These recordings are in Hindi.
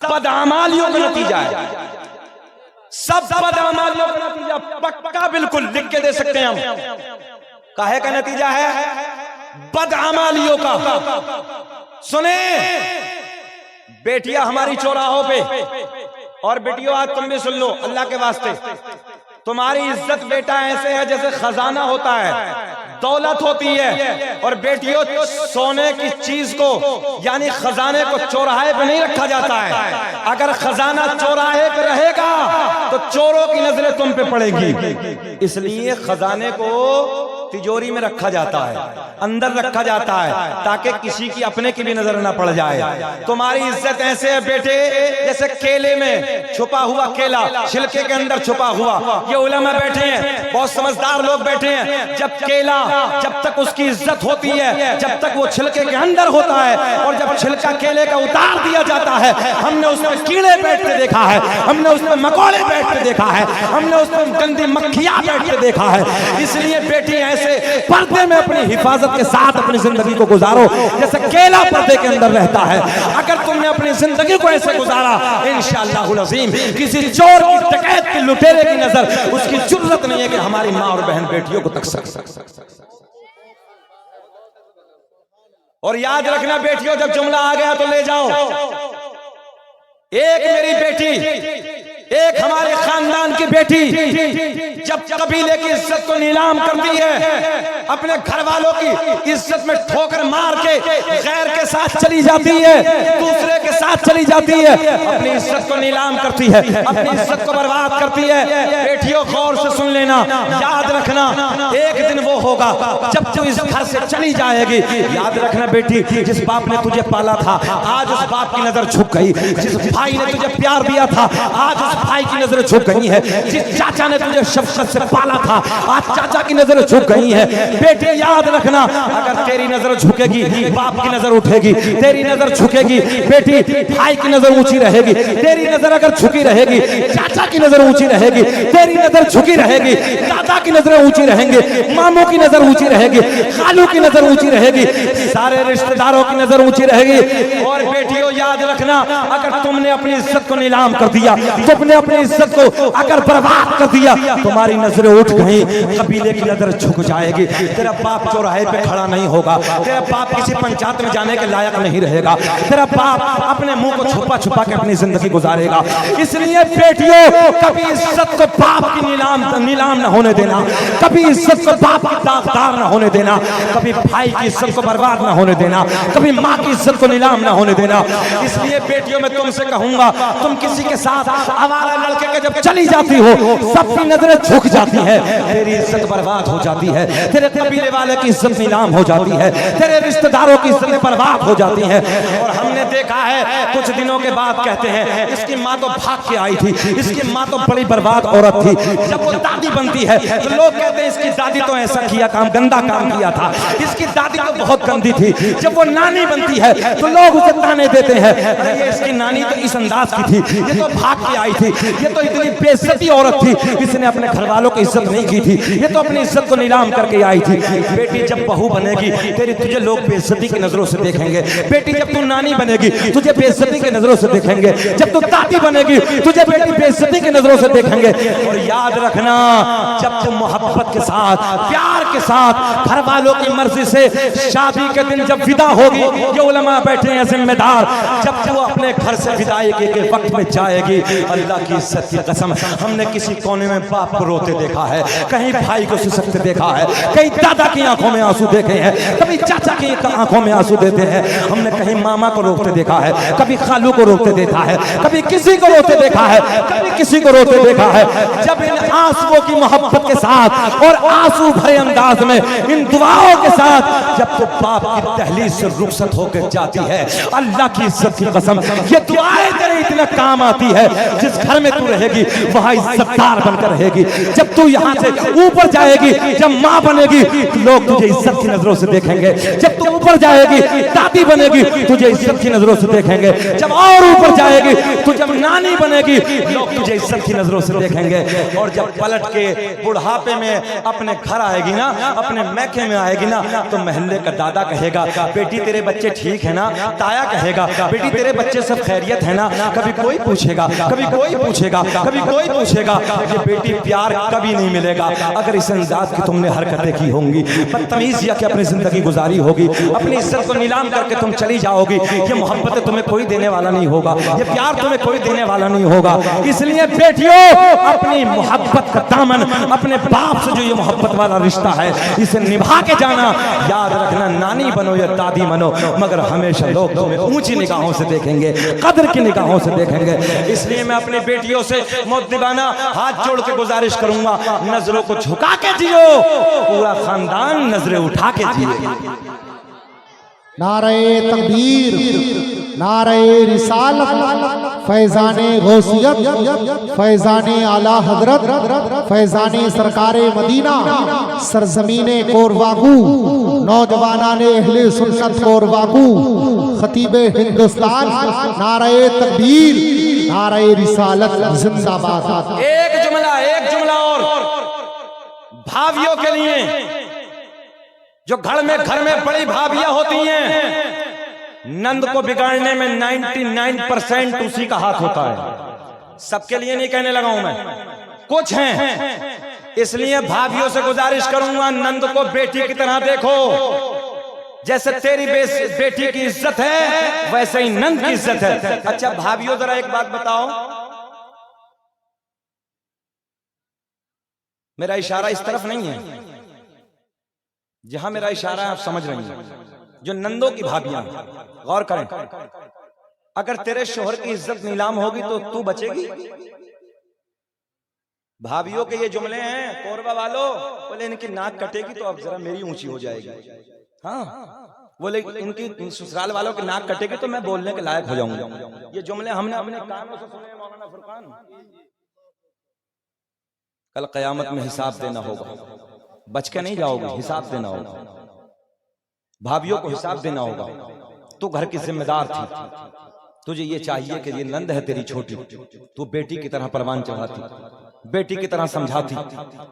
बदअमालियों का नतीजा है, सब बदअमालियों का नतीजा पक्का बिल्कुल लिख के दे सकते हैं हम। काहे का नतीजा है? बदअमालियों का। सुने बेटियां हमारी चौराहों पे, और बेटियों आज तुम भी सुन लो अल्लाह के वास्ते, तुम्हारी इज्जत बेटा ऐसे है जैसे खजाना होता है, दौलत होती है। और बेटियों सोने की चीज को यानी खजाने को चौराहे पे नहीं रखा जाता है। अगर खजाना चौराहे पे रहेगा तो चोरों की नजरें तुम पे पड़ेगी, इसलिए खजाने को तिजोरी में रखा जाता है, अंदर रखा जाता है, ताकि किसी की अपने की भी नजर ना पड़ जाए। तुम्हारी इज्जत ऐसे है बेटे जैसे केले में छुपा हुआ केला, छिलके के अंदर छुपा हुआ। ये उलमा बैठे हैं, बहुत समझदार लोग बैठे हैं। जब केला, जब तक उसकी इज्जत होती है, जब तक वो छिलके के अंदर होता है, और जब छिलका केले का उतार दिया जाता है, हमने उसमें कीड़े बैठते देखा है, हमने उसमें मकोड़े बैठते देखा है, हमने उसमें गंदी मक्खियां बैठते देखा है। इसलिए बेटी पर्दे में अपनी हिफाजत के साथ अपनी जिंदगी को गुजारो जैसे केला पर्दे के अंदर रहता है। अगर तुमने अपनी जिंदगी को ऐसे गुजारा, इंशाअल्लाहुल अज़ीम किसी चोर की, डकैत की, लुटेरे की नजर उसकी जुर्रत नहीं है कि हमारी माँ और बहन बेटियों को तक सक। और याद रखना बेटियों, जब जुमला आ गया तो ले जाओ। एक मेरी बेटी, एक हमारे खानदान की बेटी जब कबीले की इज्जत को नीलाम करती है, अपने घर वालों की इज्जत में ठोकर मार के गैर के साथ चली जाती है, दूसरे के साथ चली जाती है, अपनी इज्जत को नीलाम करती है, अपनी इज्जत को बर्बाद करती है। बेटियों गौर से सुन लेना, याद रखना, एक दिन वो होगा जब तू इस घर से चली जाएगी। याद रखना बेटी, जिस बाप ने तुझे पाला था आज उस बाप की नजर झुक गई, जिस भाई ने तुझे प्यार दिया था आज उस भाई की नजर झुक गई है, जिस चाचा ने तुझे शफकत से पाला था आज चाचा की नजर झुक गई है। बेटे याद रखना, अगर तेरी नजर झुकेगी बाप की नजर उठेगी, तेरी नजर झुकेगी बेटी भाई की नजर ऊंची रहेगी, तेरी नजर अगर झुकी रहेगी चाचा की नजर ऊंची रहेगी, तेरी नजर झुकी रहेगी दादा की नजर ऊंची रहेंगे, मामू की नजर ऊंची रहेगी, खालू की नजर ऊंची रहेगी, सारे रिश्तेदारों की नजर ऊंची रहेगी। और बेटियों याद रखना, अगर तुमने अपनी इज्जत को नीलाम कर दिया, तुमने अपनी इज्जत को अगर बर्बाद कर दिया, तुम्हारी नजरें उठ गई, कबीले की नजर झुक जाएगी, तेरा बाप चौराहे पे खड़ा नहीं होगा, तेरा बाप किसी पंचायत में जाने के लायक नहीं रहेगा, तेरा बाप अपने मुंह को छुपा छुपा के अपनी जिंदगी गुजारेगा। इसलिए बेटियों कभी इज्जत को बाप की नीलाम न होने देना, कभी इज्जत को बाप की दागदार न होने देना, कभी भाई की इज्जत को बर्बाद न होने देना, कभी माँ की इज्जत को नीलाम न होने देना। इसलिए बेटियों मैं तुमसे कहूंगा, तुम किसी के साथ आवारा लड़के के जब चली जाती हो सबकी नजरें झुक जाती है, तेरी इज्जत बर्बाद हो जाती है, तेरे कबीले वाले की इज्जत नीलाम हो जाती है, तेरे रिश्तेदारों की इज्जत बर्बाद हो जाती है। और हमने देखा है कुछ दिनों के बाद कहते हैं इसकी माँ तो भाग के आई थी, इसकी माँ तो बड़ी बर्बाद औरत थी। जब वो दादी बनती है तो लोग कहते हैं इसकी दादी तो ऐसा किया काम, गंदा काम किया था, इसकी दादी तो बहुत गंदी थी। जब वो नानी बनती है तो लोग उसे ताने देते हैं, ये इसकी नानी तो इस अंदाज की थी, ये तो भाग के आई थी, ये तो इतनी बेइज्जती औरत थी, इसने अपने घर वालों की इज्जत नहीं की थी, ये तो अपनी इज्जत को नीलाम करके आई थी। बेटी जब बहू बनेगी तेरी तुझे लोग बेइज्जती की नजरों से देखेंगे, बेटी जब तू नानी बनेगी तुझे बेइज्जती की नजरों से देखेंगे, जब तू दादी बनेगी तुझे बेटी बेइज्जती की नजरों से देखेंगे। और याद रखना, जब तू मोहब्बत के साथ, प्यार के साथ, घर वालों की मर्जी से शादी के दिन जब विदा होगी, ये उलमा बैठे हैं जिम्मेदार, जब तू अपने घर से विदाई के वक्त में जाएगी, अल्लाह की इज्जत की कसम हमने किसी कोने में बाप को रोते देखा है, कहीं भाई को सिसकते देखा है, कहीं दादा की आंखों में आंसू देखे हैं, कभी चाचा की आंखों में आंसू देते हैं, हमने कहीं मामा को रोते देखा है, कभी खालू को रोते देखा है, कभी किसी को रोते देखा है, कभी किसी को रोते देखा है। जब इन आंसुओं की मोहब्बत के साथ और आंसू भरे अंदाज में इन दुआओं के साथ जब तो बाप की दहलीज से रुखसत होकर जाती है, अल्लाह की इज्जत की कसम ये दुआएं तेरे इतना काम आती है, जिस घर में तू रहेगी वहां इज्जतदार बनकर रहेगी। जब तू यहाँ से ऊपर जाएगी, जब माँ बनेगी लोग तुझे इज्जत की नजरों से देखेंगे, जब तू ऊपर जाएगी दादी बनेगी तुझे इज्जत की नजरों से देखेंगे, जब और ऊपर जाएगी तू जब नानी बनेगी बनेगी, लोग तुझे इज्जत की नजरों से देखेंगे। और जब पलट के बुढ़ापे में अपने घर आएगी ना, अपने मैके में आएगी ना, तो मोहल्ले का दादा कहेगा बेटी तेरे बच्चे ठीक है ना, ताया कहेगा बेटी तेरे बच्चे सब खैरियत है ना। कभी कोई पूछेगा, कभी कोई पूछेगा, कभी कोई पूछेगा। ये बेटी प्यार कभी नहीं मिलेगा अगर इस अंदाज की तुमने हरकतें की होंगी, बदतमीज या कि अपनी जिंदगी गुजारी होगी, अपनी इज्जत को नीलाम करके तुम चली जाओगी। ये मोहब्बत तुम्हें कोई देने वाला नहीं होगा, ये प्यार तुम्हें कोई देने वाला नहीं होगा। इसलिए बेटियों, अपनी मोहब्बत का दामन, अपने बाप से जो ये मोहब्बत वाला रिश्ता है, इसे निभा के जाना। याद रखना, नानी बनो या दादी बनो, मगर हमेशा लोग तुम्हें ऊंची निगाहों से देखेंगे, कदर की निगाहों से देखेंगे। इसलिए मैं अपनी बेटियों से मुद्दिबाना हाथ जोड़ के गुजारिश करूंगा, नजरों को झुका के जियो, पूरा खानदान नजरें उठा के जिए। नारे तकबीर, नारे रिसालत, फैजाने गौसियत, फैजाने आला हजरत, फैजाने सरकारे मदीना, सरजमीने कोरवागू, नौजवानाने अहले सुन्नत कोरवागू, खतीबे हिंदुस्तान, नारे तकबीर, नारे रिसालत जिंदाबाद। एक जुमला और भावियों के लिए, जो घर में बड़ी भाभियां होती हैं, नंद को बिगाड़ने में 99% उसी का हाथ होता है। सबके लिए नहीं कहने लगा हूं मैं, कुछ हैं। इसलिए भाभियों से गुजारिश करूंगा, नंद को बेटी की तरह देखो। जैसे तेरी बेटी की इज्जत है, वैसे ही नंद की इज्जत है। अच्छा भाभियों, जरा एक बात बताओ, मेरा इशारा इस तरफ नहीं है, जहां मेरा इशारा है आप समझ रही हैं। जो नंदों की भाभियां, गौर करें, अगर तेरे शोहर की इज्जत नीलाम होगी तो तू बचेगी। भाभियों के ये जुमले हैं, कोरबा वालों, बोले इनकी नाक कटेगी तो अब जरा मेरी ऊंची हो जाएगी। हाँ, बोले इनकी ससुराल वालों की नाक कटेगी तो मैं बोलने के लायक हो जाऊंगा। ये जुमले हमने अपने कानों से सुने। मौलाना फुरकान, कल कयामत में हिसाब देना होगा, बच के नहीं जाओगे, हिसाब देना होगा। भाभियों को हिसाब देना होगा। तू घर की जिम्मेदार थी, तुझे ये चाहिए कि ये नंद है तेरी छोटी, तू बेटी की तरह परवान चढ़ाती, बेटी की तरह समझाती।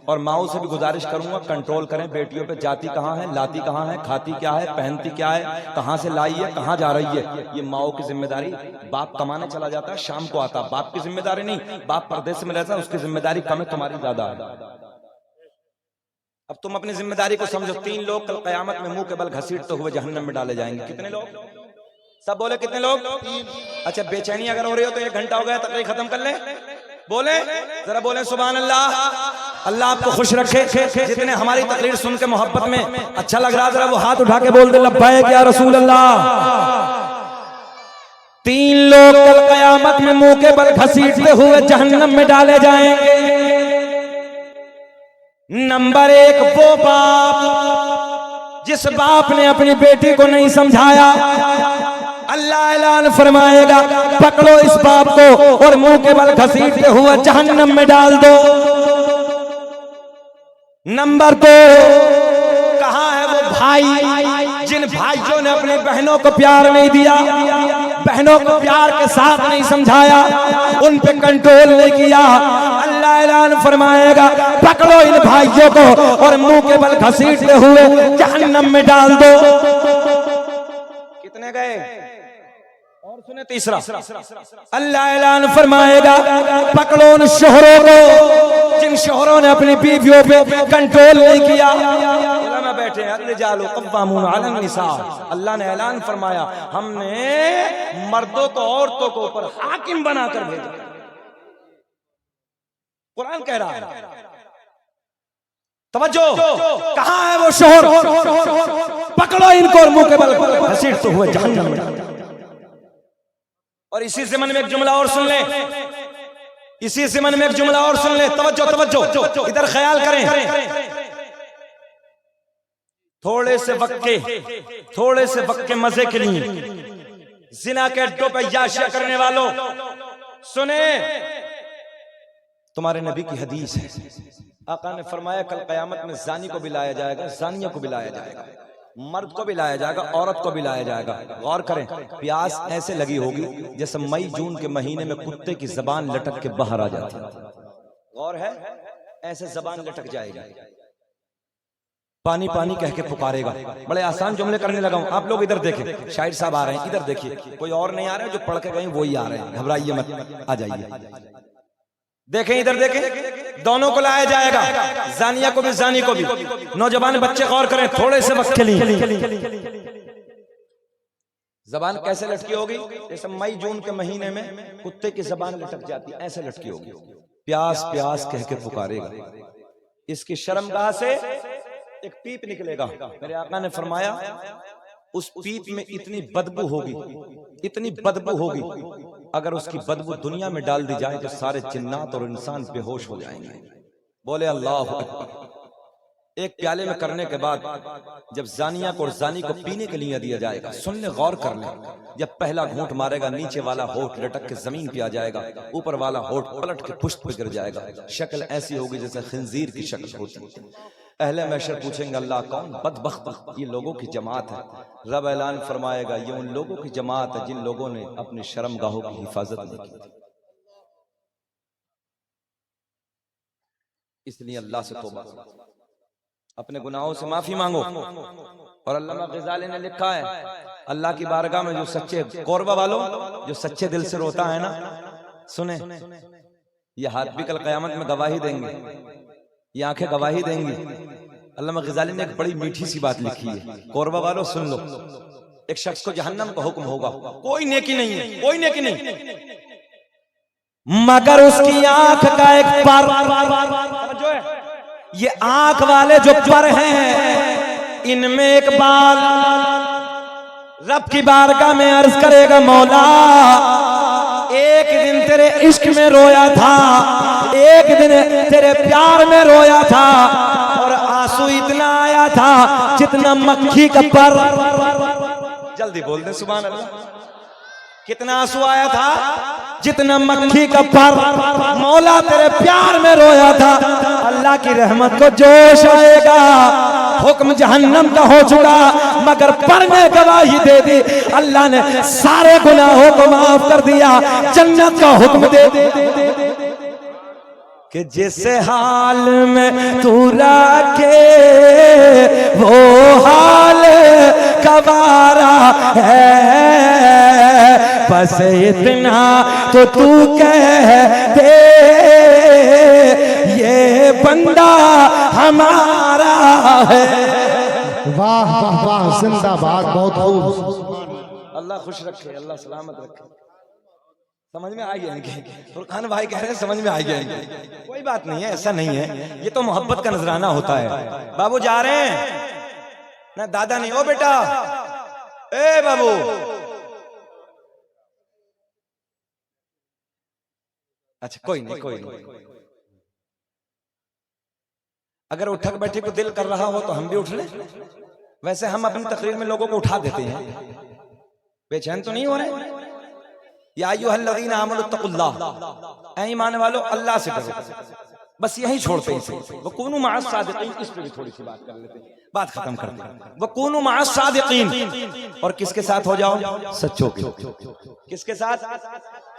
और माओ से भी गुजारिश करूंगा, कंट्रोल करें बेटियों पे। जाती कहाँ है, लाती कहाँ है, खाती क्या है, पहनती क्या है, कहाँ से लाई है, कहाँ जा रही है, ये माओ की जिम्मेदारी। बाप कमाने चला जाता है, शाम को आता, बाप की जिम्मेदारी नहीं। बाप परदेश में रहता है, उसकी जिम्मेदारी कम है, तुम्हारी ज्यादा है। अब तुम अपनी जिम्मेदारी को समझो। 3 लोग कल कयामत में मुंह के बल घसीटते हुए जहन्नम में डाले जाएंगे। कितने लोग? सब बोले कितने लोग? 3। अच्छा, बेचैनी अगर हो रही हो तो 1 घंटा हो गया, तकरीर खत्म कर ले। बोले जरा, बोले सुभान अल्लाह। अल्लाह आपको खुश रखे। जितने हमारी तकरीर सुन के मोहब्बत में अच्छा लग रहा, जरा वो हाथ उठा के बोल दे लब्बैक या रसूल अल्लाह। 3 लोग कल कयामत में मुंह के बल घसीटते हुए जहन्नम में डाले जाएंगे। नंबर 1, वो बाप जिस बाप ने अपनी बेटी को नहीं समझाया। अल्लाह ऐलान फरमाएगा, पकड़ो इस बाप को और मुंह के बल घसीटते हुए जहन्नम में डाल दो। नंबर 2, कहां है वो भाई जिन भाइयों ने अपनी बहनों को प्यार नहीं दिया, बहनों को प्यार के साथ नहीं समझाया, उन पे कंट्रोल नहीं किया। अल्लाह ऐलान फरमाएगा, पकड़ो इन भाइयों को और मुंह के बल घसीटते हुए जहन्नम में डाल दो। कितने गए? और सुने तीसरा, अल्लाह ऐलान फरमाएगा, पकड़ो उन शोहरों को जिन शोहरों ने अपनी बीवियों पे कंट्रोल नहीं किया। बैठे अल्लाह ने ऐलान फरमाया, हमने मर्दों को औरतों को ऊपर हाकिम बनाकर भेजा। कुरान कह रहा है, तवज्जो, कहां है वो शोहर? पकड़ो इनको और मुंह के बल घसीटते हुए जहन्नम में। और इसी ज़मन में एक जुमला और सुन ले, इसी ज़मन में एक जुमला और सुन ले। तवज्जो तवज्जो, इधर ख्याल करें। थोड़े से वक्त के मजे के लिए जिना के अड्डों पर याशिया करने वालों, सुने, तुम्हारे नबी की हदीस है, आका ने फरमाया कल कयामत में जानी को भी लाया जाएगा, जानिया को भी लाया जाएगा। मर्द को भी लाया जाएगा, औरत को भी लाया जाएगा। गौर करें, प्यास ऐसे लगी होगी जैसे मई जून के महीने में कुत्ते की जबान लटक के बाहर आ जाती है। गौर है, ऐसे जबान लटक जाएगी, पानी पानी कह के पुकारेगा। बड़े आसान जुमले करने लगा हूं, आप लोग इधर देखें, शाहिर साहब आ रहे हैं, इधर देखिए, कोई और नहीं आ रहे, जो पढ़ के गए वही आ रहे हैं, घबराइए मत, आ जाइए। देखें, इधर देखें, दोनों को लाया जाएगा, जानिया को भी जानी को भी। नौजवान बच्चे गौर करें, थोड़े से वक्त के लिए जबान कैसे लटकी होगी, जैसे मई जून के महीने में कुत्ते की जबान लटक जाती है, ऐसे लटकी होगी। प्यास प्यास कह के पुकारेगा। इसकी शर्मगाह से एक पीप निकलेगा। मेरे आका ने फरमाया उस पीप में इतनी बदबू होगी, इतनी बदबू होगी, अगर उसकी बदबू दुनिया में डाल दी जाए तो सारे जिन्नात और इंसान बेहोश हो जाएंगे। बोले अल्लाह अकबर। एक प्याले में करने के बाद जब जानिया को और जानी को पीने के लिए दिया जाएगा, सुन ले, गौर कर ले, जब पहला घूंट मारेगा नीचे वाला होठ लटक के जमीन पे आ जाएगा, ऊपर वाला होठ पलट के पुष्ट पे गिर जाएगा। शक्ल ऐसी होगी जैसे खिंजीर की शक्ल होती है। अहले महशर पूछेंगे अल्लाह कौन बदबख्त, ये लोगों की जमात है। रब ऐलान फरमाएगा ये उन लोगों की जमात है जिन लोगों ने अपनी शर्मगाहों की हिफाजत नहीं की। इसलिए अल्लाह से तौबा, अपने गुनाहों से माफी मांगो। और अल्लामा ग़ज़ाली ने लिखा है, अल्लाह की बारगाह में जो सच्चे कोरबा वालों, जो सच्चे दिल से रोता है ना, सुने, ये हाथ भी कल क़यामत में गवाही देंगे, ये आंखें गवाही देंगी। अल्लामा ग़ज़ाली ने एक बड़ी मीठी सी बात लिखी है, कोरबा वालों सुन लो। एक शख्स को जहन्नम का हुक्म होगा, कोई नेकी नहीं है, कोई नेकी नहीं, मगर उसकी आंख का एक पर जो है, ये आंख वाले जो पर हैं, इनमें एक बाल रब की बारगाह में अर्ज करेगा, मौला एक दिन तेरे इश्क में रोया था, एक दिन तेरे प्यार में रोया था, और आंसू इतना आया था जितना मक्खी का पर। जल्दी बोल दे सुभान अल्लाह। कितना आंसू आया था, जितना मक्खी का पर। मौला तेरे प्यार में रोया था। अल्लाह की रहमत को जोश आएगा, हुक्म जहन्नम का हो चुका, मगर पर ने गवाही दे दी। अल्लाह ने सारे गुनाहों को माफ कर दिया, जन्नत का हुक्म दे दी कि जिस हाल में तू रखे वो हाल गवारा है, बस इतना तो तू कह दे ये बंदा हमारा है। वाह वाह वाह, जिंदाबाद, बहुत खूब। अल्लाह खुश रखे, अल्लाह सलामत रखे। समझ में आ गया इनके? फुरकान भाई कह रहे हैं समझ में आ गया इनके। कोई बात नहीं है, ऐसा नहीं है, ये तो मोहब्बत का नजराना होता है। बाबू जा रहे हैं ना, दादा नहीं। ओ बेटा, ए बाबू, अच्छा कोई नहीं, कोई नहीं। अगर उठक बैठे को दिल कर रहा हो तो हम भी उठ लें। वैसे हम अपनी तकरीर में लोगों को उठा देते हैं, बेचैन तो नहीं हो रहे। या अय्युहल्लज़ीना आमनु तक़ुल्लाह, ऐ ईमान वालों अल्लाह से डरो। बस यही छोड़ते हैं। वकूनु मअस सादिक़ीन, इस पे भी थोड़ी सी बात कर लेते हैं, बात खत्म करते हैं। वकूनु मअस सादिक़ीन, और किसके साथ हो जाओ? सच्चों के। किसके साथ?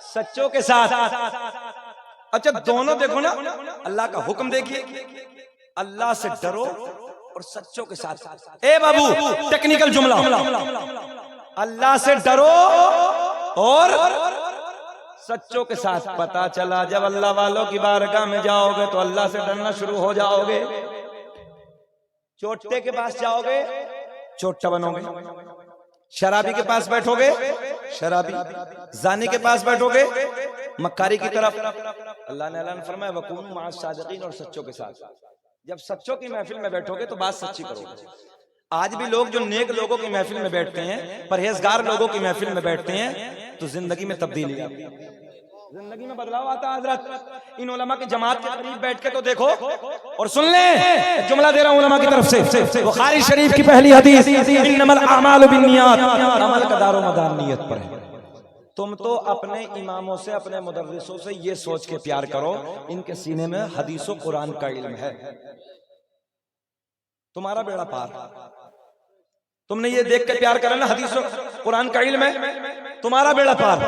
सच्चों के साथ। अच्छा दोनों देखो ना, अल्लाह का हुक्म देखिए, अल्लाह से डरो और सच्चों के साथ। ए बाबू, टेक्निकल जुमला, अल्लाह से डरो और सच्चों के साथ। पता चला जब अल्लाह वालों की बारगाह में जाओगे तो अल्लाह से डरना शुरू हो जाओगे। चोटे के पास जाओगे, चोटा बनोगे। शराबी के पास बैठोगे, शराबी। जानी के पास बैठोगे, मक्कारी की तरफ। अल्लाह ने ऐलान फरमाया वकूनु मअस सादिक़ीन, और सच्चों के साथ। जब सच्चों की महफिल में बैठोगे तो बात सच्ची करोगे। आज भी लोग जो नेक लोगों की महफिल में बैठते हैं, परहेजगार लोगों की महफिल में बैठते हैं, तो जिंदगी में तब्दीली आती है, जिंदगी में बदलाव आता है। हजरत इन उलमा की जमात के करीब बैठ के तो देखो और सुन ले, जुमला दे रहा हूं उलमा की तरफ से। बुखारी शरीफ की पहली हदीस, इन्नमल अमालु बिन्नियात, अमल का दारो मदार नियत पर है। तुम तो अपने इमामों से, अपने मुदर्रिसों से ये सोच के प्यार करो इनके सीने में हदीसों कुरान का इल्म है, तुम्हारा बेड़ा पार। तुमने ये देख के प्यार करा ना, हदीस कुरान का इल्म है, तुम्हारा बेड़ा पार।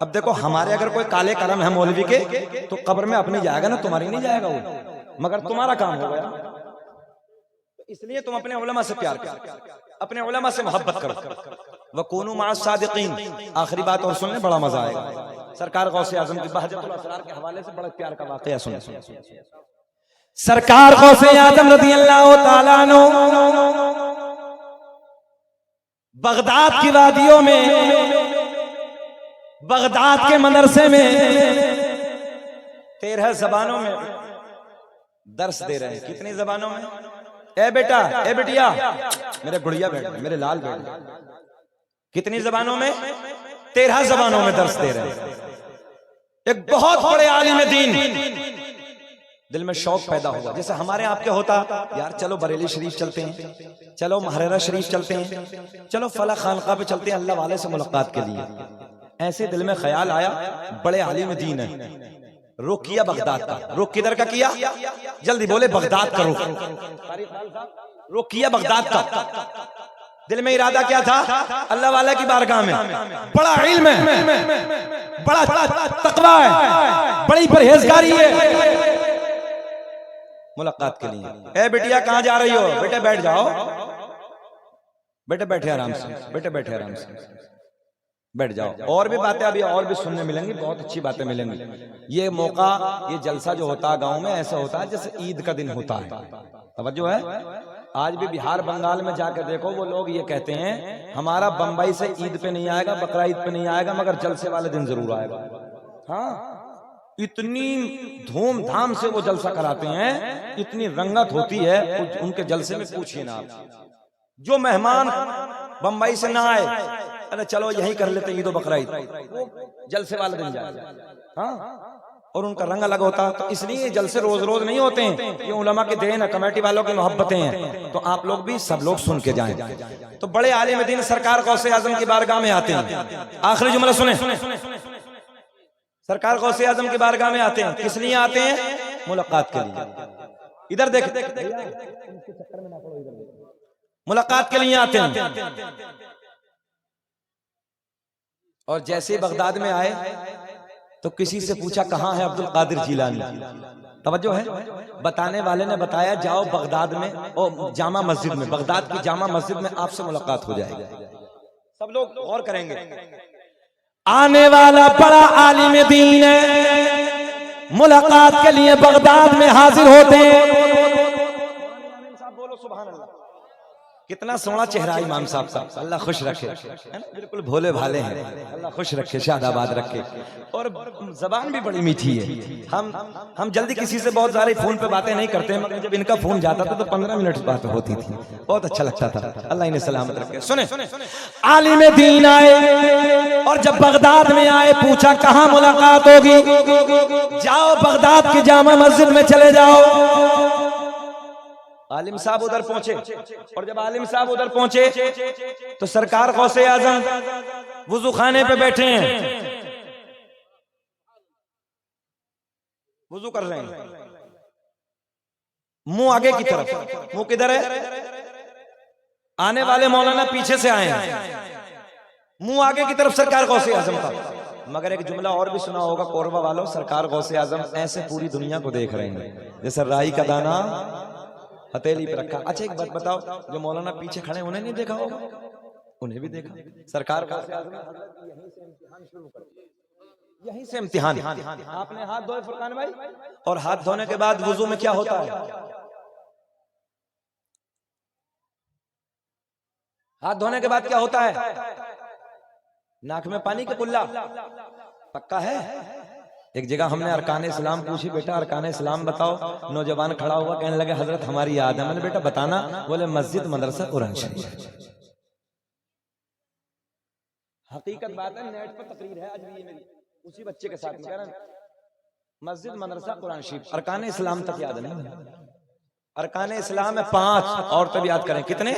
अब देखो हमारे अगर कोई काले कलम है मौलवी के तो कब्र में अपनी जाएगा ना, तुम्हारी नहीं जाएगा वो, मगर तुम्हारा काम हो गया। इसलिए तुम अपने उलमा से प्यार करो, अपने उलमा से मोहब्बत करो। वकूनु मअ सादिकीन। आखिरी बात और सुनने, बड़ा मजा आएगा। सरकार गौसे आजम की बहजतुल असरार के हवाले से बड़ा प्यार का वाकया सुने। सरकार गौसे आजम रज़ियल्लाहु ताला अन्हु बगदाद की वादियों में, बगदाद के मदरसे में 13 जबानों में दर्स दे रहे हैं। कितनी जबानों में? ए बेटा, ए बेटिया, मेरे गुड़िया बेटा, मेरे लाल बेटा, कितनी जबानों में? 13 जबानों में दर्स दे रहे हैं। एक बहुत बड़े आलिम दीन, दिल में शौक पैदा हुआ, जैसे हमारे आपके होता, यार चलो बरेली शरीफ चलते हैं, चलो महरेरा शरीफ चलते हैं, चलो फला खानका पे चलते हैं अल्लाह वाले से मुलाकात के लिए। ऐसे दिल में ख्याल आया, बड़े आलिम दीन है, रुख किया बगदाद का। रुख किधर का किया? जल्दी बोले, बगदाद का रुख। रुख किया बगदाद का। दिल में इरादा क्या था? अल्लाह वाला की बारगाह में, बड़ा इल्म है, बड़ा तकवा है, बड़ी परहेजगारी है, मुलाकात के लिए। ए बेटिया कहाँ जा रही हो? बेटे बैठ जाओ, बेटे बैठे आराम से, बेटे बैठे आराम से, बैठ जाओ। और भी बातें अभी और भी सुनने मिलेंगी, बहुत अच्छी बातें मिलेंगी। ये मौका, ये जलसा जो होता है गांव में, ऐसा होता है जैसे ईद का दिन होता है। तवज्जो है? आज भी बिहार बंगाल में जाकर देखो, वो लोग ये कहते हैं हमारा बंबई से ईद पे नहीं आएगा, बकरा ईद पे नहीं आएगा, मगर जलसे वाले दिन जरूर आएगा। हाँ, इतनी धूमधाम से वो जलसा कराते हैं, इतनी रंगत होती है उनके जलसे में, पूछिए ना आप। जो मेहमान बंबई से ना आए, अरे चलो यही कर लेते ईद बकरा ईद, वो जलसे वाले दिन जाए। हाँ, और उनका रंग अलग होता है। तो इसलिए जलसे रोज रोज नहीं होते हैं, ये उलमा के देन है, कमेटी वालों की मोहब्बतें हैं। तो आप लोग भी सब लोग सुन के जाएं। तो बड़े आलिम दीन सरकार गौसे आजम की बारगाह में आते हैं। आखिरी जुमला सुने, सरकार गौसे आजम की बारगाह में आते हैं, किस लिए आते हैं? मुलाकात के लिए। इधर देख, मुलाकात के लिए आते हैं। और जैसे ही बगदाद में आए तो किसी से पूछा कहाँ है अब्दुल कादिर जिलानी? तवज्जो है? बताने वाले ने बताया जाओ बगदाद में, और जामा मस्जिद में, बगदाद की जामा मस्जिद में आपसे मुलाकात हो जाएगी। सब लोग गौर करेंगे। आने वाला बड़ा आलिम दीन है, मुलाकात के लिए बगदाद में हाजिर होते हैं। बोलो सुभान अल्लाह। कितना सोना चेहरा इमाम साहब का, अल्लाह खुश रखे, बिल्कुल भोले भाले हैं, अल्लाह खुश रखे, शादाबाद रखे। और जबान भी बड़ी मीठी है। हम जल्दी किसी से बहुत सारे फोन पे बातें नहीं करते, मगर जब इनका फोन जाता था तो 15 मिनट बात होती थी, बहुत अच्छा लगता था। अल्लाह इन्हें सलामत रखे। सुने, आलिम दीन आए और जब बगदाद में आए, पूछा कहाँ मुलाकात होगी? जाओ बगदाद की जामा मस्जिद में चले जाओ। आलिम साहब उधर पहुंचे, और जब आलिम साहब उधर पहुंचे तो सरकार गौसे आजम वुजू खाने पे बैठे हैं, वुजू कर रहे हैं, मुंह आगे की तरफ। मुंह किधर है? आने वाले मौलाना पीछे से आए हैं, मुंह आगे की तरफ सरकार गौसे आजम का। मगर एक जुमला और भी सुना होगा कोरबा वालों, सरकार गौसे आजम ऐसे पूरी दुनिया को देख रहे हैं जैसे राई का दाना हथेली पे रखा। अच्छा एक बात बताओ, जो मौलाना पीछे खड़े उन्हें नहीं देखा होगा? उन्हें भी देखा। सरकार का यहीं से इम्तिहान। आपने हाथ धोए फुरकान भाई, और हाथ धोने के बाद वुजू में क्या होता है? हाथ धोने के बाद क्या होता है? नाक में पानी का कुल्ला पक्का है। एक जगह हमने अरकान इस्लाम पूछी, बेटा अरकान इस्लाम बताओ। नौजवान खड़ा हुआ, कहने लगे हजरत हमारी याद है। मैंने बेटा बताना। बोले मस्जिद, मदरसा, कुरान शरीफ। हकीकत बात है, नेट पर तकरीर है आज भी मेरी, उसी बच्चे के साथ में कह रहा मस्जिद, मदरसा, कुरान शरीफ। अरकान इस्लाम तक याद नहीं। अरकान इस्लाम में 5, और तब याद करें कितने?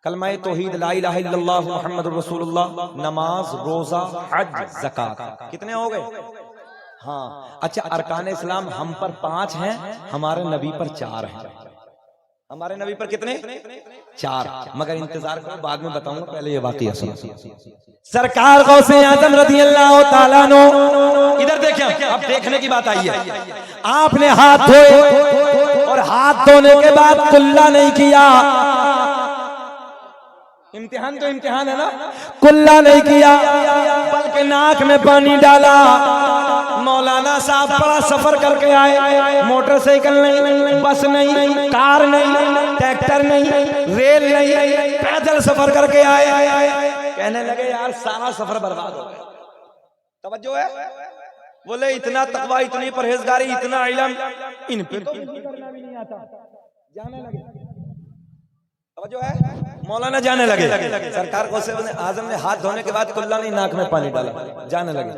कलमा तौहीद, ला इलाहा इल्लल्लाह मुहम्मदुर रसूलुल्लाह, नमाज, रोजा, हज, ज़कात। कितने हो गए? हाँ। अच्छा, अरकान इस्लाम हम पर 5 हैं, हमारे नबी पर 4 हैं। हमारे नबी पर कितने? 4, मगर इंतजार करो बाद में बताऊंगा, पहले ये वाकया सुनो। सरकार गौसे आजम रज़ी अल्लाह ताला अन्हु, इधर देखिए, अब देखने की बात आई है। आपने हाथ धोए और हाथ धोने के बाद कुल्ला नहीं किया, इम्तिहान तो इम्तिहान है ना, कुल्ला नहीं किया बल्कि नाक में पानी डाला। मौलाना साहब बड़ा सफर करके आए, मोटरसाइकिल नहीं, बस नहीं, कार नहीं, ट्रैक्टर नहीं, रेल नहीं, पैदल सफर करके आए। कहने लगे यार सारा सफर बर्बाद हो गया। तवज्जो है, बोले इतना तकवा, इतनी परहेजगारी, इतना इल्म, इन पे तो करना भी नहीं आता। जाने लगे, तवज्जो है, मौलाना जाने लगे। सरकार गौसे आजम ने हाथ धोने के बाद कुल्ला नहीं, नाक में पानी डाला, जाने लगे।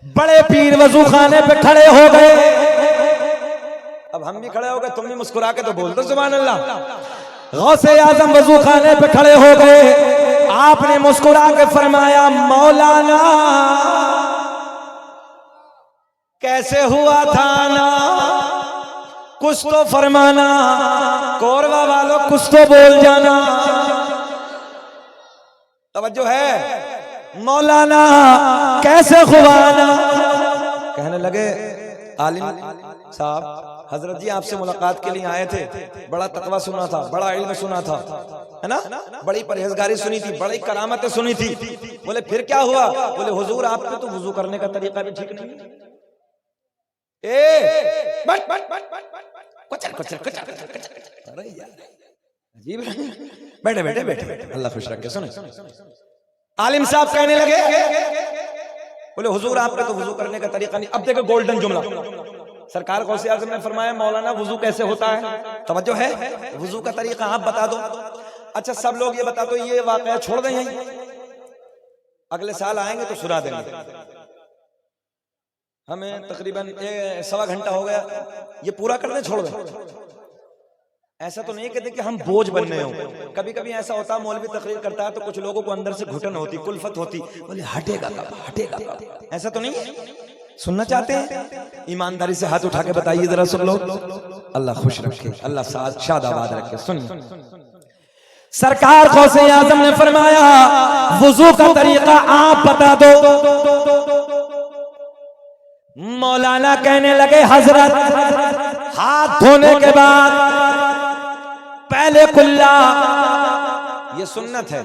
बड़े पीर वजू खाने पे खड़े हो गए। अब हम भी खड़े हो गए, तुम भी मुस्कुरा के तो बोल दो सुभान अल्लाह। गौसे आजम वजू खाने पे खड़े हो गए। आपने मुस्कुरा के फरमाया मौलाना कैसे हुआ था ना, कुछ तो फरमाना, कोरवा वालों कुछ तो बोल जाना। तवज्जो है, मौलाना कैसे खुबाना। कहने लगे आलिम साहब हजरत जी आपसे मुलाकात के लिए आए थे, बड़ा तकवा सुना था, बड़ा इल्म सुना था, है ना, बड़ी परहेजगारी सुनी थी, बड़ी करामतें सुनी थी। बोले फिर क्या हुआ? बोले हुजूर आपको तो वुजू करने का तरीका भी ठीक नहीं है। बैठे बैठे बैठे, अल्लाह खुश रखे। सुने, आलिम साहब कहने लगे, बोले हुजूर आपका तो वुजू करने का तरीका नहीं। अब देखो गोल्डन जुमला, सरकार गौसे आज़म ने फरमाया मौलाना वुजू कैसे होता है, तवज्जो है, वुजू का तरीका आप बता दो। अच्छा सब लोग ये बता दो, ये वाकया छोड़ दें यहीं, अगले साल आएंगे तो सुना देंगे। हमें तकरीबन 1.25 घंटा हो गया, ये पूरा कर दें, छोड़ दें। ऐसा तो नहीं कहते कि हम बोझ बनने हो। कभी कभी ऐसा होता है, मौलवी तकरीर करता है तो कुछ लोगों को अंदर से घुटन होती, कुल्फत होती, बोले हटेगा कब, हटेगा कब। ऐसा तो नहीं है, सुनना चाहते हैं ईमानदारी से हाथ उठा के बताइए जरा सब लोग। अल्लाह खुश रखे, अल्लाह शादाबाद रखे। सुनिए, सरकार गौसे आज़म ने फरमाया वुजू का तरीका आप बता दो। मौलाना कहने लगे हजरत हाथ धोने के बाद पहले कुल्ला, ये सुन्नत है,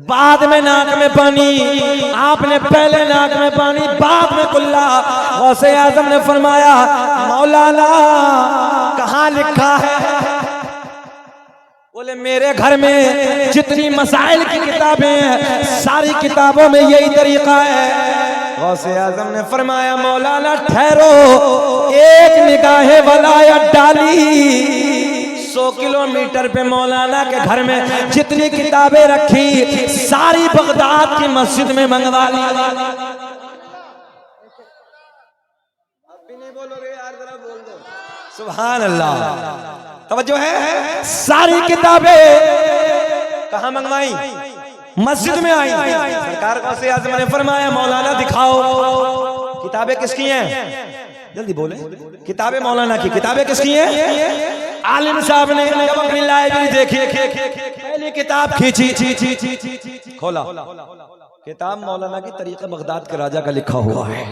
बाद में नाक में पानी। आपने पहले नाक में पानी, बाद में कुल्ला। गौसे आज़म ने फरमाया मौलाना कहाँ लिखा है? बोले मेरे घर में जितनी मसाइल की किताबें हैं सारी किताबों में यही तरीका है। गौसे आज़म ने फरमाया मौलाना ठहरो, एक निगाहे वलायत डाली। 100 किलोमीटर पे मौलाना के घर में जितनी किताबें रखी सारी बगदाद की मस्जिद में मंगवा ली। आप भी नहीं बोलोगे यार, जरा बोल दो सुभान अल्लाह। तवज्जो है, सारी किताबें कहाँ मंगवाई? मस्जिद में आई। सरकार गौसे आज़म ने फरमाया मौलाना दिखाओ किताबें किसकी हैं, जल्दी बोले। किताबें मौलाना की, किताबें किसकी हैं? आलिम साहब ने जब अपनी लाइब्रेरी देखी, पहली किताब खींची, खोला, किताब मौलाना की तरीका बगदाद के राजा का लिखा हुआ है।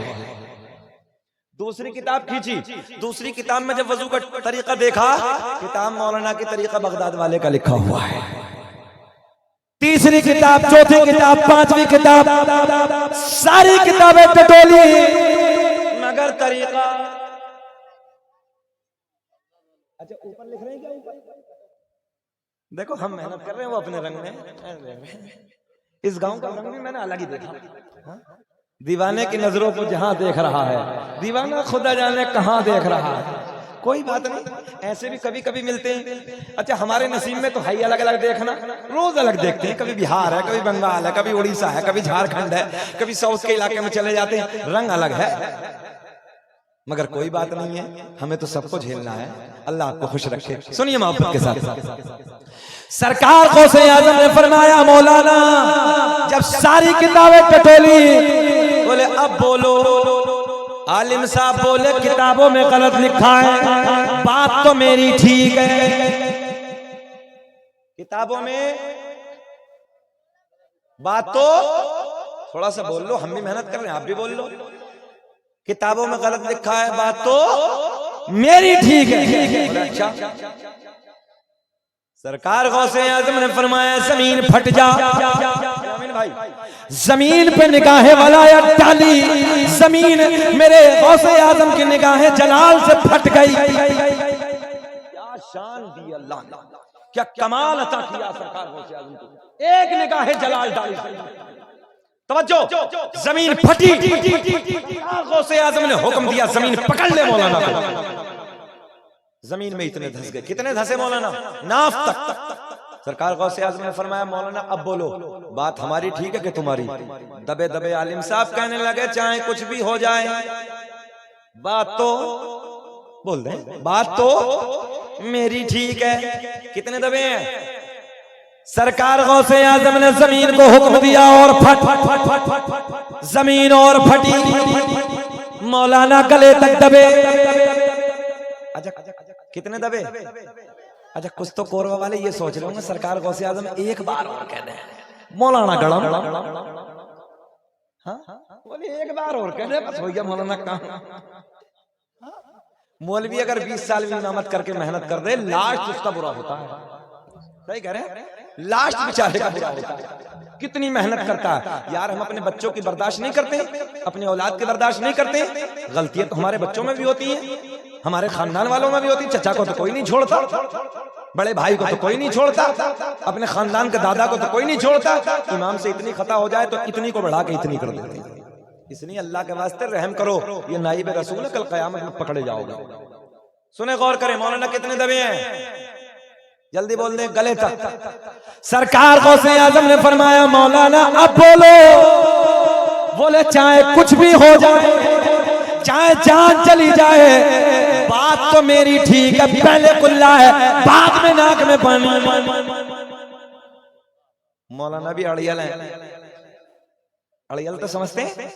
दूसरी किताब खींची, दूसरी किताब में जब वजू का तरीका देखा, किताब मौलाना की तरीका बगदाद वाले का लिखा हुआ है। तीसरी किताब, चौथी किताब, पांचवी किताब, सारी किताबें टटोली मगर तरीका। अच्छा ऊपर लिख रहे हैं क्या? ऊपर देखो, हम मेहनत कर रहे हैं, वो अपने रंग में। इस गांव का रंग भी मैंने अलग ही देखा। दीवाने की नजरों को जहां देख रहा है, दीवाना खुदा जाने कहां देख रहा है। कोई बात नहीं, ऐसे भी कभी कभी मिलते हैं। अच्छा हमारे नसीब में तो है अलग अलग देखना, रोज अलग देखते हैं। कभी बिहार है, कभी बंगाल है, कभी उड़ीसा है, कभी झारखंड है, कभी साउथ के इलाके में चले जाते हैं, रंग अलग है। मगर कोई बात नहीं है, हमें तो सबको झेलना है। अल्लाह आपको खुश रखे। सुनिए मोहब्बत के साथ, सरकार गौसे आज़म ने फरमाया मौलाना जब सारी किताबें टटोली, बोले अब बोलो। आलिम साहब बोले किताबों में गलत लिखा है, बात तो मेरी ठीक है। किताबों में बात तो थोड़ा सा बोल लो, हम भी मेहनत कर रहे हैं, आप भी बोल लो। किताबों में गलत लिखा है, बात तो मेरी ठीक है। अच्छा, सरकार गौसे आजम ने फरमाया जमीन फट जा। भाई जमीन पे निगाहे वलायत डाली, जमीन मेरे गौसे आजम की निगाहे जलाल से फट गई। क्या शान दी अल्लाह ने, क्या कमाल अता किया सरकार गौसे आजम को, एक निगाहे जलाल डाली। तवज्जो, जमीन फटी, गौसे आजम ने हुक्म दिया जमीन पकड़ ले मौलाना को। जमीन में इतने धंस गए, कितने धंसे मौलाना, नाफ तक। सरकार गौसे आजम ने फरमाया मौलाना अब बोलो, बात हमारी ठीक है कि तुम्हारी? दबे दबे आलिम साहब कहने लगे चाहे कुछ भी हो जाए, बात तो बोल दे, बात तो मेरी ठीक है। कितने दबे हैं? सरकार गौसे आजम ने जमीन को हुक्म दिया और फट, जमीन और फटी, मौलाना गले तक दबे। अच्छा, कितने दबे? अच्छा, कुछ तो कोरवा वाले ये सोच रहे होंगे सरकार गौसे आजम एक बार और कह दे मौलाना गड़म। हाँ, बोले एक बार और कह दे बस हो गया मौलाना काम। मौलवी अगर 20 साल भी इमामत करके मेहनत कर दे, लास्ट उसका बुरा होता है। सही कह रहे हैं, लास्ट बेचारे का बुरा होता है। कितनी मेहनत करता है यार, हम अपने बच्चों की बर्दाश्त नहीं करते, अपने औलाद की बर्दाश्त नहीं करते। गलतियां तो हमारे बच्चों में भी होती हैं, हमारे खानदान वालों में भी होती। चचा को तो कोई नहीं छोड़ता, बड़े भाई को तो कोई नहीं छोड़ता, अपने खानदान के दादा को तो कोई नहीं छोड़ता। इमाम से इतनी खता हो जाए तो इतनी को बढ़ा के इतनी कर देते हैं। इसलिए अल्लाह के वास्ते रहम करो, ये नाइब रसूल है, कल कयामत में पकड़े जाओगे। सुने गौर करें, मौलाना कितने दबे हैं? जल्दी बोल दे, गले तक। सरकार गौसे आजम ने फरमाया मौलाना अब बोलो। बोले चाहे कुछ भी हो जाए, चाहे जान चली जाए, बात तो मेरी ठीक है। पहले कुल्ला है, बाद में नाक में पानी। मौलाना भी अड़ियल है। अड़ियल तो समझते हैं,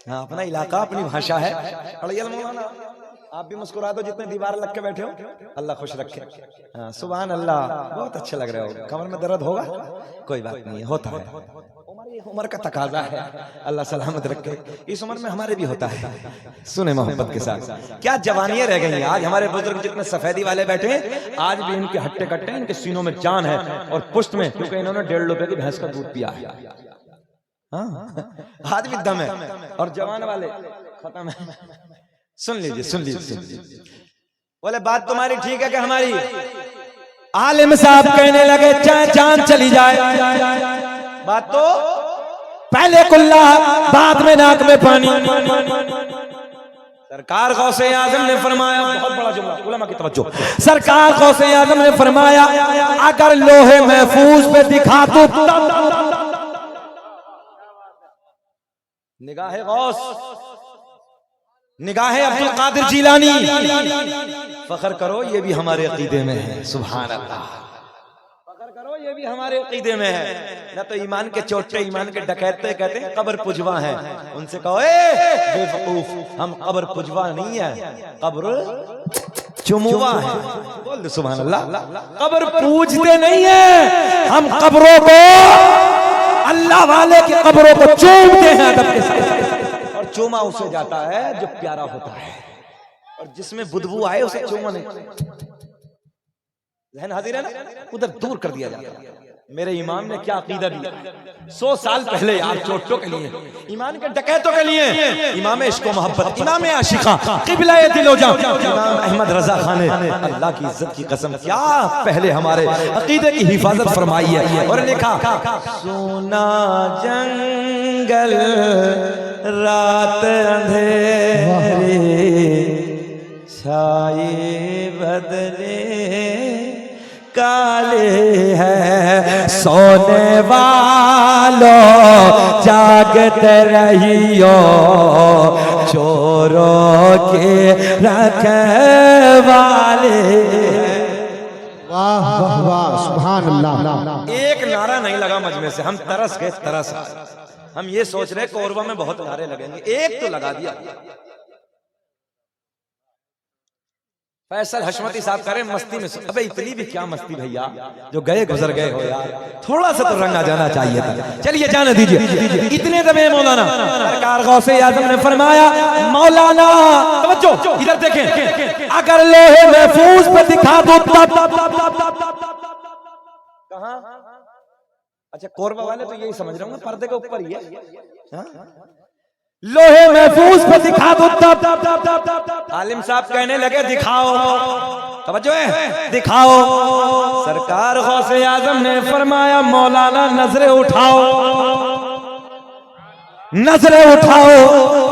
हाँ, अपना इलाका अपनी भाषा है अड़ियल मौलाना। आप भी मुस्कुरा दो जितने दीवार लग के बैठे हो, अल्लाह खुश रखे। हाँ, सुभान अल्लाह, बहुत अच्छे लग रहे हो। कमर में दर्द होगा, कोई बात नहीं है, होता है, उम्र का तकाजा है, अल्लाह सलामत रखे। इस उम्र में हमारे भी होता है। सुने मोहब्बत के साथ, क्या जवानियां रह गई हैं। आज हमारे बुजुर्ग जितने सफेदी वाले बैठे हैं, आज भी इनके हट्टे कट्टे, इनके सीनों में जान है और पुष्ट में, क्योंकि इन्होंने 1.5 रुपए की भैंस का दूध पिया है। हाँ, आज भी दम है। और जवान वाले खत्म है। सुन लीजिए, सुन लीजिए। बोले बात तुम्हारी ठीक है कि हमारी? आलिम साहब कहने लगे चाहे जान चली जाए, बात तो पहले कुल्ला बाद में नाक में पानी। सरकार गौसे आजम ने फरमाया, बहुत बड़ा जुमला, उलमा की तवज्जो। सरकार गौसे आजम ने फरमाया अगर लोहे महफूज पे दिखा दो, निगाहे गौस, निगाहे अब्दुल कादिर जीलानी, फख्र करो ये भी हमारे अकीदे में है। सुभान अल्लाह, फख्र करो ये भी हमारे अकीदे में है। न तो ईमान के चोटे, ईमान के डकैते कहते हैं कब्र पुजवा है। उनसे कहो ए बेवकूफ, हम कब्र पुजवा नहीं है, कब्र चुमुवा है। बोल दो सुभान अल्लाह। कब्र पूजते नहीं है हम, कब्रों को, अल्लाह वाले की कब्रों को चूमते हैं अदब के साथ। और चूमा उसे जाता है जो प्यारा होता है, और जिसमें बुदबू आए उसे चूमा नहीं। जहन हाजिर है ना, उधर दूर कर दिया जाता है। मेरे इमाम ने क्या अकीदा दिया 100 साल पहले यार, चोटों के लिए, ईमान के डकैतों के लिए। इमाम इश्क व मोहब्बत, इमाम आशिका, क़िबला दिलो जां, इमाम अहमद रजा खान ने, अल्लाह की इज्जत की कसम, क्या पहले हमारे अकीदे की हिफाजत फरमाई है। और लिखा सोना जंगल रात अंधेरे, छाए बदले काले हैं, सोने वालों जागते रहियो, चोरों के रखवाले। वाह वाह वाह, सुभान अल्लाह। एक नारा नहीं लगा मजमे से, हम तरस गए, तरस। हम ये सोच रहे कोरबा में बहुत नारे लगेंगे, एक तो लगा दिया। फैसल हशमती साहब करें मस्ती में, अबे इतनी भी क्या मस्ती भैया, जो गए गुजर गए हो यार, थोड़ा सा तो रंगा जाना चाहिए था। चलिए जाने दीजिए। इतने दबे मौलाना सरकार गौसे आजम ने फरमाया, मौलाना तवज्जो इधर देखें, अगर लोहे महफूज पे दिखा दो तब कहां, अच्छा कोरबा वाले तो यही समझ रहा हूँ पर्दे के ऊपर ही है, लोहे महफूज पे दिखा दो तब आलिम साहब कहने लगे दिखाओ, तवज्जो है, दिखाओ। सरकार गौसे आजम ने फरमाया, मौलाना नजरें उठाओ, नजरें उठाओ।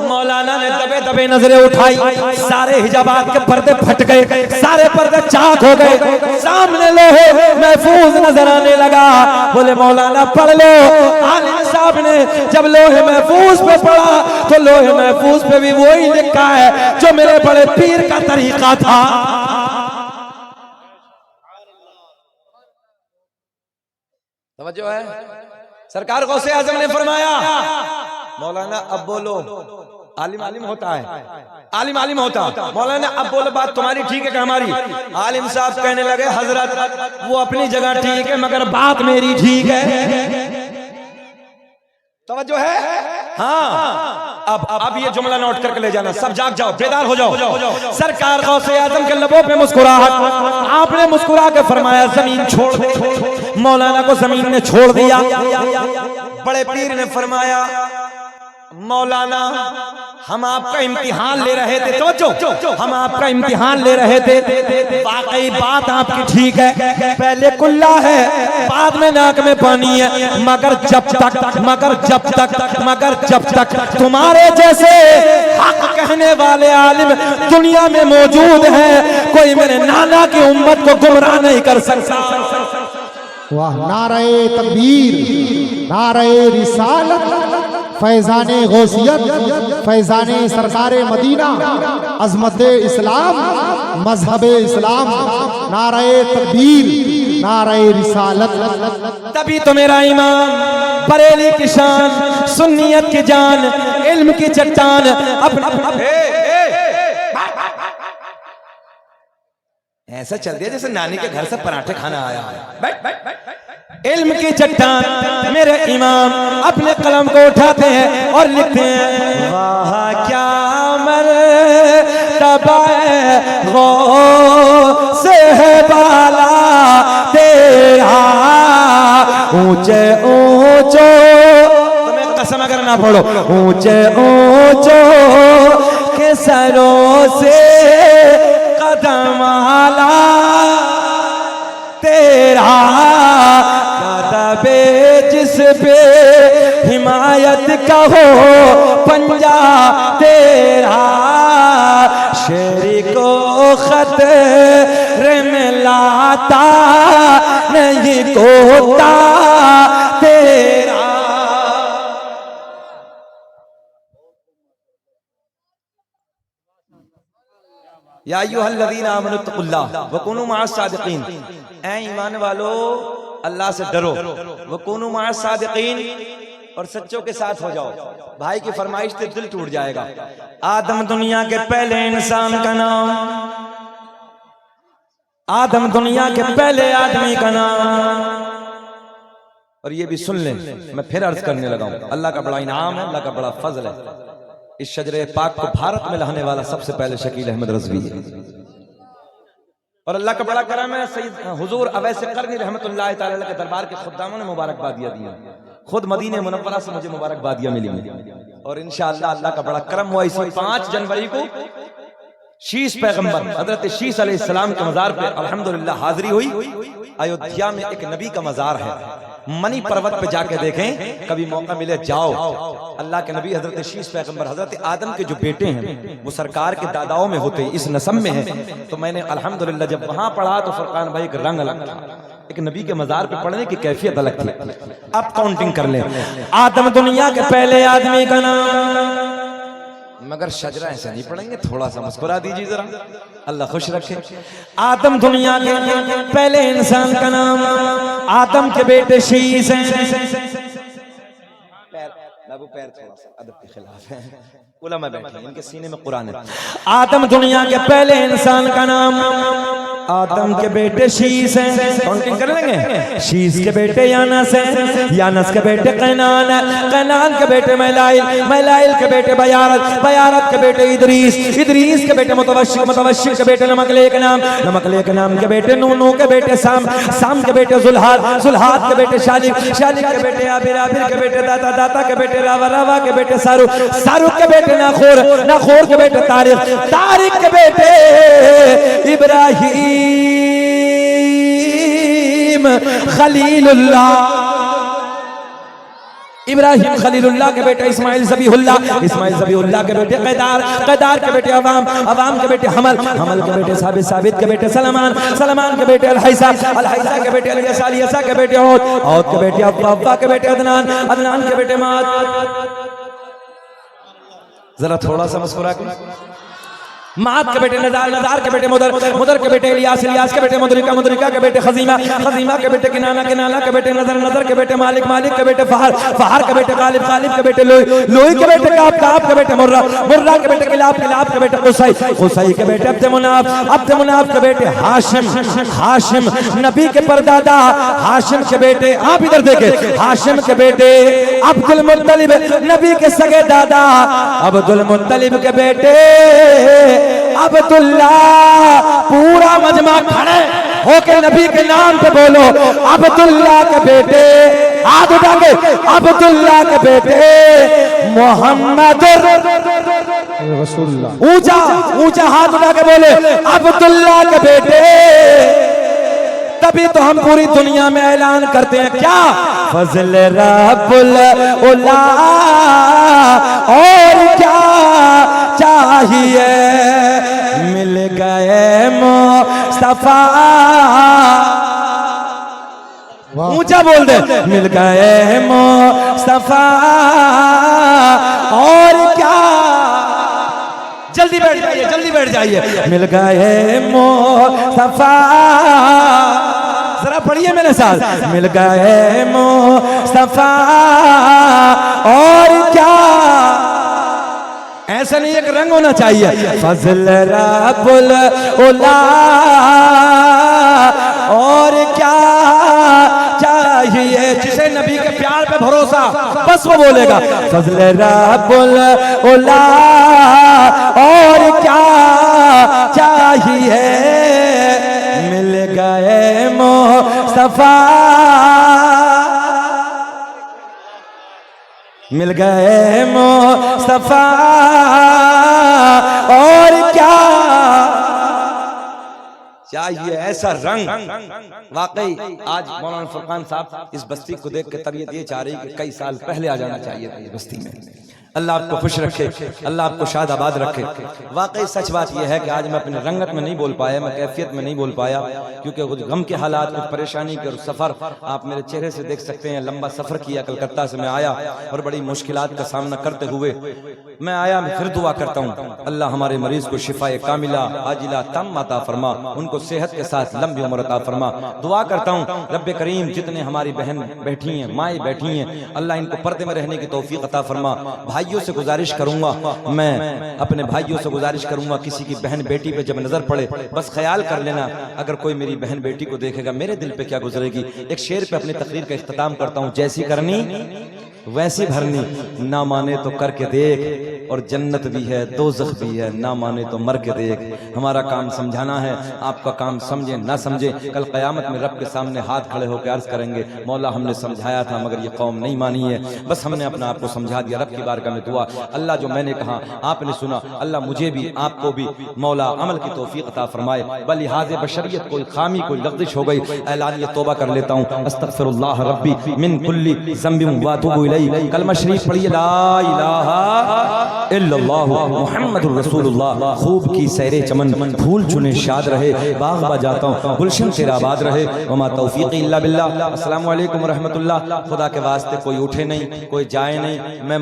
मौलाना ने दबे दबे नजरें उठाई, सारे हिजाबात के पर्दे फट गए, सारे पर्दे चाक हो गए, सामने लोहे महफूज नजर आने लगा। बोले मौलाना पढ़ लो। आलिम साहब ने जब लोहे महफूज पे पढ़ा तो लोहे महफूज पे भी वही लिखा है जो मेरे बड़े पीर का तरीका था। समझो है, सरकार गौसे आजम ने फरमाया, मौलाना अब बोलो। आलिम आलिम होता है, आलिम आलिम होता, मौलाना अब बोलो बात तुम्हारी ठीक है कि हमारी? आलिम साहब कहने लगे, हजरत वो अपनी जगह ठीक है मगर बात मेरी ठीक है। तवज्जो है, हाँ। अब ये जुमला नोट करके ले जाना, सब जाग जाओ, बेदार हो जाओ। सरकार गौसे आजम के लबों पे मुस्कुराहट, आपने मुस्कुरा के फरमाया जमीन छोड़ दे। मौलाना को जमीन ने छोड़ दिया। बड़े पीर ने फरमाया, मौलाना हम आपका इम्तिहान ले रहे थे, तो हम आपका इम्तिहान ले रहे थे, वाकई बात आपकी ठीक है, पहले कुल्ला है बाद में नाक में पानी है, मगर जब तक तुम्हारे जैसे हक कहने वाले आलिम दुनिया में मौजूद है, कोई मेरे नाना की उम्मत को गुमराह नहीं कर सकता। वाह, नारे तकबीर, नारे रिसालत, फैजाने गौसियत, फैजाने सरकारे मदीना, अजमते इस्लाम, मजहबे इस्लाम, नारे तकबीर, नारे रिसालत। तभी तो मेरा इमाम बरेली की शान, सुन्नियत की जान, इल्म की चट्टान ऐसा चल दिया जैसे नानी के घर से पराठे खाना आया है। इल्म की चट्टान मेरे इमाम अपने कलम को उठाते हैं और लिखते हैं, वाह क्या मर्तबा गौसे है बाला तेरा, ऊंचे ऊंचो, तुम्हें कसम अगर ना पढ़ो, ऊंचे ऊंचो के सरों से कदम आला तेरा, जिस पे हिमायत का हो पंजा तेरा, शेरी को खतरे में लाता नहीं कोता तेरा। या अय्युहल्लज़ीना आमनुत्तक़ुल्लाह वकुनू मअस सादिक़ीन, ऐ ईमान वालो अल्लाह से डरो, वकुनू मअस सादिक़ीन, और सच्चों के साथ हो जाओ। भाई की फरमाइश से दिल टूट जाएगा। आदम दुनिया के पहले इंसान का नाम, आदम दुनिया के पहले आदमी का नाम। और ये भी सुन लें, मैं फिर अर्ज करने लगा हूं, अल्लाह का बड़ा इनाम है, अल्लाह का बड़ा फजल है। इस शजरे पाक को भारत में लाने वाला सबसे पहले शकील अहमद रज़वी है, और अल्लाह का बड़ा करम है, सैयद हुजूर अवैस करनी रहमतुल्लाह तआला के दरबार के खुद्दामों ने मुबारकबादियां दी, खुद मदीने मुनव्वरा से मुझे मुबारकबादियां मिली, और इंशाअल्लाह अल्लाह का बड़ा करम हुआ। इसी 5 जनवरी को शीश पैगंबर हजरत शीश अलैहिस्सलाम के मजार पे अल्हम्दुलिल्लाह हाजिरी हुई। अयोध्या में एक नबी का मजार है, मनी पर्वत पे जाके देखें, कभी मौका मिले जाओ। अल्लाह के नबी हजरत शीश पैगंबर हजरत आदम के जो बेटे हैं वो सरकार के दादाओं में होते, इस नस्ब में है। तो मैंने अल्हम्दुलिल्लाह जब वहां पढ़ा तो फरकान भाई एक रंग अलग था, एक नबी के मजार पे पढ़ने की कैफियत अलग थी। अब काउंटिंग कर ले, आदम दुनिया के पहले आदमी का नाम, मगर शजरा ऐसा नहीं पढ़ेंगे, थोड़ा सा मुस्कुरा दीजिए जरा, अल्लाह खुश रखे। आदम दुनिया के पहले इंसान का नाम, आदम के बेटे शीश हैं। मैं अब वो पैर थोड़ा सा अदब के खिलाफ है। उलमा बैठे, इनके सीने में कुरान है। आदम दुनिया के पहले इंसान का नाम, आदम के बेटे शीस हैं, काउंटिंग कर लेंगे। शीस के बेटे यानस हैं, यानस के बेटे कैनान है, कैनान के बेटे मैलाइल, मैलाइल के बेटे बयारत, बयारत के बेटे इदरीस, इदरीस के बेटे मुतवश्शिक, मुतवश्शिक के बेटे नमकले के नाम, नमकले के नाम के बेटे नूह, नूह के बेटे साम, साम के बेटे जुल्हाद, जुल्हाद के बेटे शालिक, शालिक के बेटे आबिर, आबिर के बेटे दाता, दाता के बेटे रावा, रावा के बेटे सारुक, सारुक के बेटे नाखोर, नाखोर के बेटे तारिक, तारिक के बेटे इब्राहिम खलीलुल्लाह, इब्राहिम खलीलुल्लाह के बेटे इस्माइल ज़बीहुल्लाह, इस्माइल ज़बीहुल्लाह के बेटे कैदार, कैदार के बेटे अवाम, अवाम के बेटे हमल, हमल के बेटे साबित, साबित के बेटे सलमान, सलमान के बेटे अलहैसा, अलहैसा के बेटे अलियसा, अलियसा के बेटे औद, औद के बेटे अब्बा, अब्बा के बेटे अदनान, अदनान के बेटे माद। जरा थोड़ा सा मुस्कुरा के। माद के बेटे नजार, नजार के बेटे मुदर, मुदर के बेटे इलियास, इलियास के बेटे मुदरिका, मुदरिका के बेटे खजीमा, खजीमा के बेटे किनाना, किनाना के बेटे नजर, नजर के बेटे मालिक, मालिक के बेटे फहर, फहर के बेटे गालिब, गालिब के बेटे लोई, लोई के बेटे काब, काब के बेटे मुर्रा, मुर्रा के बेटे किलाब, किलाब के बेटे कुसै, कुसै के बेटे अब्द मुनाफ, अब्द मुनाफ के बेटे हाशिम, हाशिम नबी के परदादा, हाशिम के बेटे, आप इधर देखे, हाशिम के बेटे अब्दुल मुत्तलिब, नबी के सगे दादा, अब्दुल मुत्तलिब के बेटे अब्दुल्ला। पूरा मजमा खड़े होके नबी के नाम पे बोलो, अब्दुल्ला के बेटे, हाथ उठा के, अब्दुल्ला के बेटे मोहम्मद रसूलुल्लाह, ऊंचा ऊंचा हाथ उठा के बोले अब्दुल्ला के बेटे। तभी तो हम पूरी दुनिया में ऐलान करते हैं क्या, फजल रब्बुल उला, और क्या चाहिए, मिल गए मुस्तफा, ऊंचा बोल दे, मिल गए मुस्तफा, और क्या, जल्दी बैठ जाइए, जल्दी बैठ जाइए, मिल गए मुस्तफा, जरा पढ़िए मेरे साथ, मिल गए मुस्तफा, और क्या, ऐसा नहीं एक रंग होना चाहिए, फजल रब्बुल उला, और क्या चाहिए, जिसे नबी के प्यार पे भरोसा, बस वो बोलेगा फजल रब्बुल उला, और क्या चाहिए, मिल गए मुस्तफा, मिल गए मुस्तफा, और क्या चाहिए, ऐसा रंग। वाकई आज मौलाना फुरकान साहब इस बस्ती को देख के तबीयत ये चाह रही कि कई साल पहले आ जाना चाहिए था इस बस्ती में। अल्लाह आपको खुश रखे, अल्लाह आपको शाद आबाद रखे। वाकई सच बात यह है कि आज मैं अपनी रंगत में नहीं बोल पाया, मैं कैफियत में नहीं बोल पाया, क्योंकि कुछ गम के हालात, कुछ परेशानी के सफ़र आप मेरे चेहरे से देख सकते हैं। लंबा सफ़र किया, कलकत्ता से मैं आया और बड़ी मुश्किलात का सामना करते हुए मैं आया। मैं फिर दुआ करता हूँ अल्लाह हमारे मरीज को शिफाए कामिला आजिला तम अता फरमा, उनको सेहत के साथ लंबी उम्र अता फरमा। दुआ करता हूँ रब्बे करीम जितने हमारी बहन बैठी हैं, माएँ बैठी हैं, अल्लाह इनको पर्दे में रहने की तौफीक अता फरमा। भाइयों से गुजारिश करूंगा, मैं अपने भाइयों से गुजारिश करूंगा, किसी की बहन बेटी पे जब नजर पड़े बस ख्याल कर लेना, अगर कोई मेरी बहन बेटी को देखेगा मेरे दिल पे क्या गुजरेगी। एक शेर पे अपनी तकरीर का इख्तिताम करता हूँ, जैसी करनी वैसी भरनी, ना माने तो करके देख, और जन्नत भी है दोज़ख भी है, ना माने तो मर के देख। हमारा काम समझाना है, आपका काम समझे ना समझे, कल क़यामत में रब के सामने हाथ खड़े होकर अर्ज करेंगे मौला हमने समझाया था मगर ये कौम नहीं मानी है। बस हमने अपना आपको समझा दिया। रब की बारगाह में दुआ, अल्लाह जो मैंने कहा आपने सुना, अल्लाह मुझे भी आपको भी मौला अमल की तौफीक अता फरमाए। बलिहाज़ बशरियत कोई खामी कोई लग़ज़िश हो गई, ऐलान ये तौबा कर लेता हूँ, अस्तग़फिरुल्लाह रब्बी मिन कुल्ली ज़ंबिन व अतूबु इलैहि। कलमा शरीफ पढ़िए, ला इलाहा इल्लल्लाह मुहम्मदुर रसूलुल्लाह। खूब की सैरे चमन, फूल चुने शाद रहे, बाग बजाता हूँ गुलशन तेरा आबाद रहे, वमा तौफीक इल्ला बिल्लाह। अस्सलामु अलैकुम रहमतुल्लाह। खुदा के वास्ते कोई उठे नहीं, कोई जाए नहीं, मैं